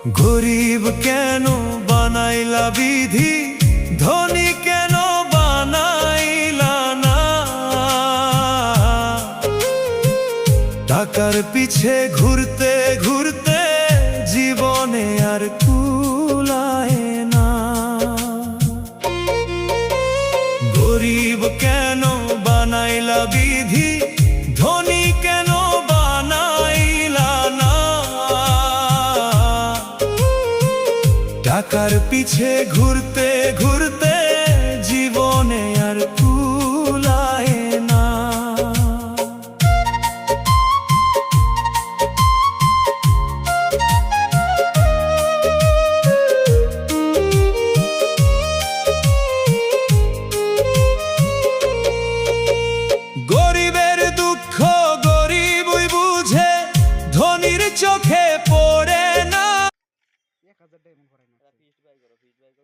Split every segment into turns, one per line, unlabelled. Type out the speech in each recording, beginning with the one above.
গরিব কেন বানাইলা বিধি, ধনী কেন বানাইলা না? টাকার পিছে ঘুরতে ঘুরতে জীবনে আর কুলায় না। গরিব কেন বানাইলা বিধি, ধনী কেন বানাইলা না? টাকার পিছে ঘুরতে ঘুরতে জীবনে আর কুলায় না। গরিবের দুঃখ গরিবই বুঝে, ধনীর চোখে পড়ে না।
1000 ডায়মন্ড ভরাই না।
ফিস্ট বাই করো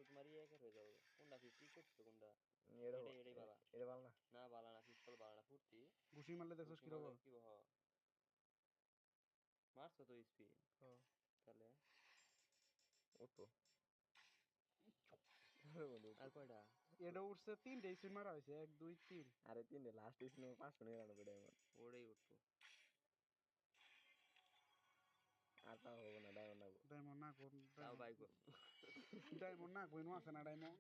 তোমার একের হয়ে যাবে। কোনটা ফিস্ট করছো কোনটা? এটাই ভালো।
এটা ভালো না।
না ভালো না, ফিস্ট ভালো না, ফুর্তি
ঘুষি মারলে দেখছস কি হবে?
কি হবে? মারছো তো স্পিড। তাহলে
ও তো
আর কয়টা?
এটা উঠছে 3টে স্পিন মারা হয়েছে, 1 2 3।
আরে তিনটে লাস্ট ছিল 599 ডায়মন্ড।
ওরেই উঠবো।
আর তা হবে না, ডায়মন্ড লাগবে।
ডায়মন্ড না কোন
তাও বাই করো।
ডায়মন্ড না কোন আছে না ডায়মন্ড।